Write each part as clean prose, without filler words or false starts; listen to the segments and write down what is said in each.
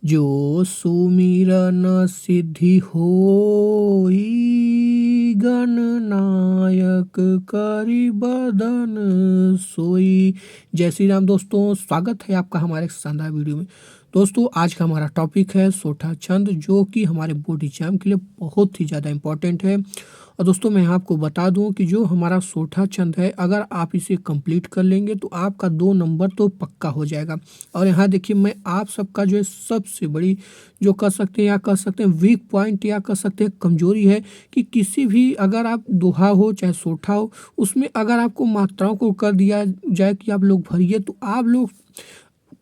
जो सुमिरन सिद्धि होई, गणनायक करि बदन सोई। जय श्री राम दोस्तों, स्वागत है आपका हमारे शानदार वीडियो में। दोस्तों आज का हमारा टॉपिक है सोठा छंद, जो कि हमारे बोर्ड एग्जाम के लिए बहुत ही ज़्यादा इम्पोर्टेंट है। और दोस्तों मैं आपको बता दूं कि जो हमारा सोठा छंद है, अगर आप इसे कंप्लीट कर लेंगे तो आपका 2 नंबर तो पक्का हो जाएगा। और यहाँ देखिए, मैं आप सबका जो है सबसे बड़ी जो कह सकते हैं या कह सकते हैं वीक पॉइंट या कह सकते हैं कमजोरी है कि किसी भी अगर आप दोहा हो चाहे सोठा हो, उसमें अगर आपको मात्राओं को कर दिया जाए कि आप लोग भरिए, तो आप लोग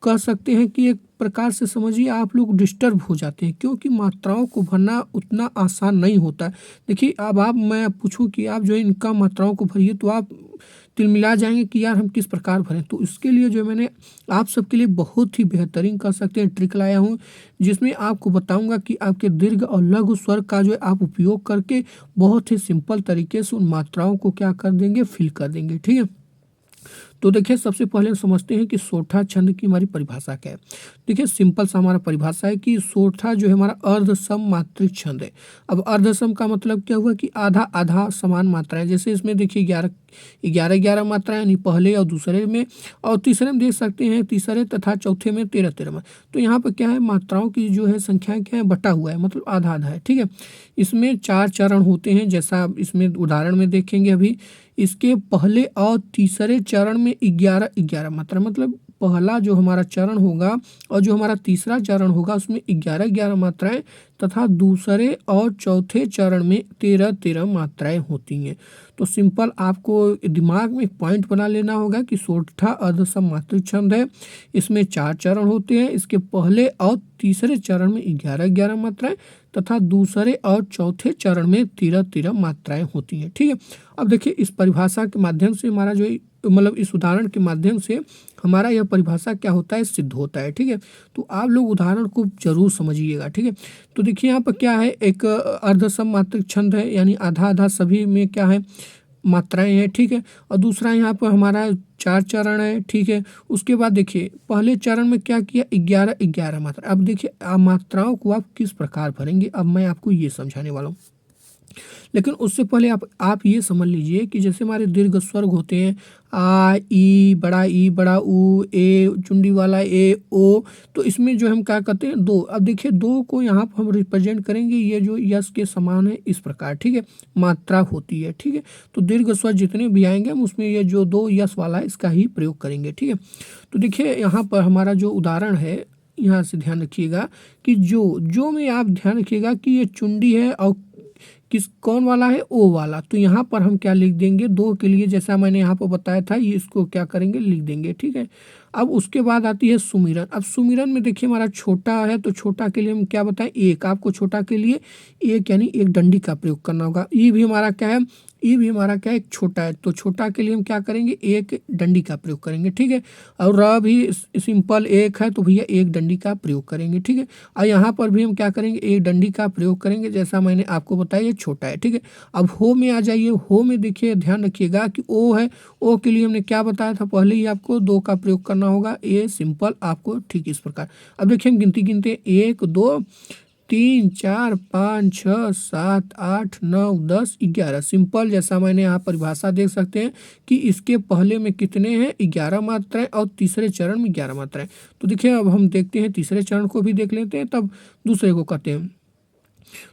कह सकते हैं कि एक प्रकार से समझिए आप लोग डिस्टर्ब हो जाते हैं, क्योंकि मात्राओं को भरना उतना आसान नहीं होता है। देखिए अब आप मैं पूछूं कि आप जो है इनका मात्राओं को भरिए, तो आप तिलमिला जाएंगे कि यार हम किस प्रकार भरें। तो इसके लिए जो है मैंने आप सबके लिए बहुत ही बेहतरीन कह सकते हैं ट्रिक लाया हूँ, जिसमें आपको बताऊंगा कि आपके दीर्घ और लघु स्वर का जो है आप उपयोग करके बहुत ही सिंपल तरीके से उन मात्राओं को क्या कर देंगे, फिल कर देंगे। ठीक है, तो देखिए सबसे पहले हम समझते हैं कि सोठा छंद की हमारी परिभाषा क्या है। देखिए सिंपल सा हमारा परिभाषा है कि सोठा जो है हमारा अर्धसम मात्रिक छंद है। अब अर्धसम का मतलब क्या हुआ कि आधा आधा समान मात्रा है। जैसे इसमें देखिए 11 मात्राएं, यानी पहले और दूसरे में, और तीसरे में देख सकते हैं तीसरे तथा चौथे में 13 में। तो यहाँ पर क्या है, मात्राओं की जो है संख्या क्या है, बटा हुआ है, मतलब आधा आधा है। ठीक है, इसमें 4 चरण होते हैं, जैसा आप इसमें उदाहरण में देखेंगे अभी। इसके पहले और तीसरे चरण में 11 मात्रा, मतलब पहला जो हमारा चरण होगा और जो हमारा तीसरा चरण होगा उसमें 11 मात्राएं, तथा दूसरे और चौथे चरण में 13 मात्राएं होती हैं। तो सिंपल आपको दिमाग में एक पॉइंट बना लेना होगा कि सोठा अर्धसम मात्रिक छंद है। इसमें 4 चरण होते हैं। इसके पहले और तीसरे चरण में 11 मात्राएं, तथा दूसरे और चौथे चरण में 13 मात्राएं होती हैं। ठीक है, अब देखिए इस परिभाषा के माध्यम से हमारा जो मतलब इस उदाहरण के माध्यम से हमारा यह परिभाषा क्या होता है, सिद्ध होता है। ठीक है, तो आप लोग उदाहरण को जरूर समझिएगा। ठीक है, तो देखिए यहाँ पर क्या है, एक अर्धसम मात्रिक छंद है, यानी आधा आधा सभी में क्या है, मात्राएं हैं। ठीक है, और दूसरा यहाँ पर हमारा 4 चरण है। ठीक है, उसके बाद देखिए पहले चरण में क्या किया, 11 मात्रा। अब देखिए मात्राओं को आप किस प्रकार भरेंगे, अब मैं आपको ये समझाने वाला हूँ। लेकिन उससे पहले आप ये समझ लीजिए कि जैसे हमारे दीर्घ स्वर्ग होते हैं, आ ई बड़ा ऊ, ए चुंडी वाला ए, ओ, तो इसमें जो हम क्या करते हैं, दो। अब देखिए दो को यहाँ पर हम रिप्रेजेंट करेंगे, ये जो यस के समान है इस प्रकार। ठीक है, मात्रा होती है। ठीक है, तो दीर्घ स्वर जितने भी आएंगे हम उसमें ये जो दो यस वाला है इसका ही प्रयोग करेंगे। ठीक है, तो देखिए यहाँ पर हमारा जो उदाहरण है, यहाँ से ध्यान रखिएगा कि जो में आप ध्यान रखिएगा कि ये चुंडी है और कौन वाला है, ओ वाला। तो यहाँ पर हम क्या लिख देंगे, दो के लिए जैसा मैंने यहाँ पर बताया था, ये इसको क्या करेंगे, लिख देंगे। ठीक है, अब उसके बाद आती है सुमिरन। अब सुमिरन में देखिए हमारा छोटा है, तो छोटा के लिए हम क्या बताएं, एक। आपको छोटा के लिए एक यानी एक डंडी का प्रयोग करना होगा। ये भी हमारा क्या है, ये भी हमारा क्या है, एक छोटा है, तो छोटा के लिए हम क्या करेंगे, एक डंडी का प्रयोग करेंगे। ठीक है, और र भी सिंपल एक है, तो भैया एक डंडी का प्रयोग करेंगे। ठीक है, और यहाँ पर भी हम क्या करेंगे, एक डंडी का प्रयोग करेंगे, जैसा मैंने आपको बताया ये छोटा है। ठीक है, अब हो में आ जाइए। हो में देखिए ध्यान रखिएगा कि ओ है, ओ के लिए हमने क्या बताया था, पहले ही आपको दो का प्रयोग करना होगा। ये सिंपल आपको ठीक इस प्रकार। अब देखिए हम गिनती गिनते, 1 2 3 4 5 6 7 8 9 10 11। सिंपल जैसा मैंने यहाँ परिभाषा देख सकते हैं कि इसके पहले में कितने हैं, 11 मात्राएं, और तीसरे चरण में 11 मात्राएं। तो देखिए अब हम देखते हैं तीसरे चरण को भी देख लेते हैं, तब दूसरे को करते हैं।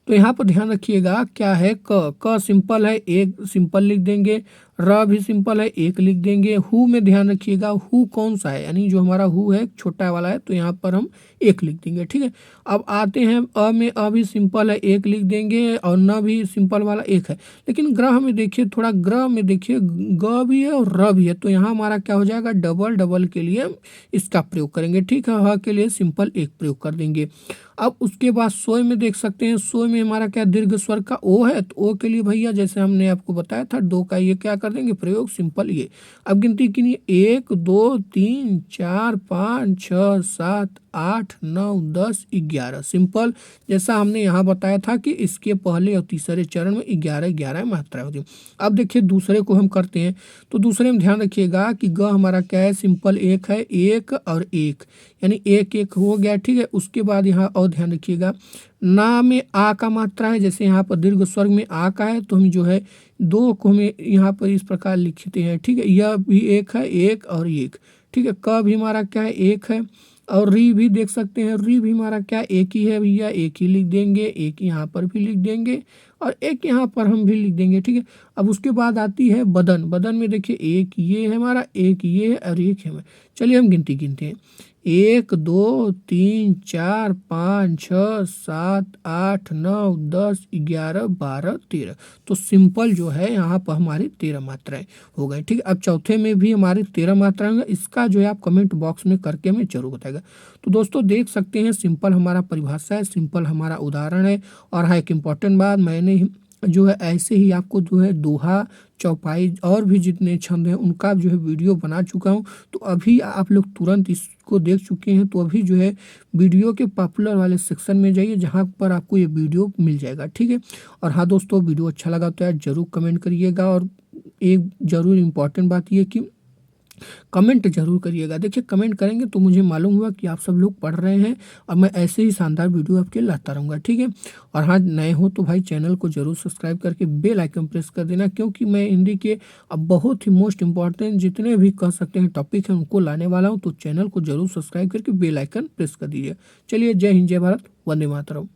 तो यहाँ पर ध्यान रखिएगा क्या है, क सिंपल है, एक सिंपल लिख देंगे। र भी सिंपल है, एक लिख देंगे। हु में ध्यान रखिएगा, हु कौन सा है, यानी जो हमारा हु है छोटा वाला है, तो यहाँ पर हम एक लिख देंगे। ठीक है, अब आते हैं अ में। अ भी सिंपल है, एक लिख देंगे, और न भी सिंपल वाला एक है। लेकिन ग्रह में देखिए, थोड़ा ग्रह में देखिए ग भी है और र भी है, तो यहाँ हमारा क्या हो जाएगा, डबल डबल के लिए इसका प्रयोग करेंगे। ठीक है, ह के लिए सिंपल एक प्रयोग कर देंगे। अब उसके बाद सोय में देख सकते हैं, सोय में हमारा क्या, दीर्घ स्वर का ओ है, तो ओ के लिए भैया जैसे हमने आपको बताया था, दो का ये क्या कर देंगे प्रयोग, सिंपल ये। अब गिनती गिनिए, 1 2 3 4 5 6 7 8 9 10 11। सिंपल, जैसा हमने यहाँ बताया था कि इसके पहले और तीसरे चरण में 11 मात्रा होती है। अब देखिए दूसरे को हम करते हैं, तो दूसरे में ध्यान रखिएगा कि ग हमारा क्या है, सिंपल एक है, एक और एक, यानी एक एक हो गया, ठीक है। उसके बाद यहाँ और ध्यान रखिएगा, ना में आ का मात्रा है, जैसे यहाँ पर दीर्घ स्वर्ग में आ का है तो हम जो है दो को हमें यहाँ पर इस प्रकार लिखते हैं, ठीक है। यह भी एक है, एक और एक, ठीक है। क भी हमारा क्या है, एक है। और री भी देख सकते हैं, री भी हमारा क्या एक ही है भैया, एक ही लिख देंगे, एक यहाँ पर भी लिख देंगे और एक यहाँ पर हम भी लिख देंगे, ठीक है। अब उसके बाद आती है बदन। बदन में देखिए एक ये है हमारा, एक ये है और एक है हमारा। चलिए हम गिनती गिनते हैं, 1 2 3 4 5 6 7 8 9 10 11 12 13। तो सिंपल जो है यहाँ पर हमारी 13 मात्राएं हो गई, ठीक है। अब चौथे में भी हमारी 13 मात्राएं होंगी, इसका जो है आप कमेंट बॉक्स में करके हमें जरूर बताएगा। तो दोस्तों देख सकते हैं, सिंपल हमारा परिभाषा है, सिंपल हमारा उदाहरण है। और हाँ, एक इम्पॉर्टेंट बात, मैंने जो है ऐसे ही आपको जो है दोहा, चौपाई और भी जितने छंद हैं उनका जो है वीडियो बना चुका हूं। तो अभी आप लोग तुरंत इसको देख चुके हैं, तो अभी जो है वीडियो के पॉपुलर वाले सेक्शन में जाइए, जहां पर आपको ये वीडियो मिल जाएगा, ठीक है। और हाँ दोस्तों, वीडियो अच्छा लगा तो यार जरूर कमेंट करिएगा। और एक ज़रूर इम्पॉर्टेंट बात ये कि कमेंट जरूर करिएगा। देखिए कमेंट करेंगे तो मुझे मालूम हुआ कि आप सब लोग पढ़ रहे हैं, और मैं ऐसे ही शानदार वीडियो आपके लाता रहूँगा, ठीक है। और हाँ, नए हो तो भाई चैनल को जरूर सब्सक्राइब करके बेल आइकन प्रेस कर देना, क्योंकि मैं हिंदी के अब बहुत ही मोस्ट इंपॉर्टेंट जितने भी कह सकते हैं टॉपिक हैं उनको लाने वाला हूँ। तो चैनल को जरूर सब्सक्राइब करके बेल आइकन प्रेस कर दीजिए। चलिए, जय हिंद, जय भारत, वंदे मातरम।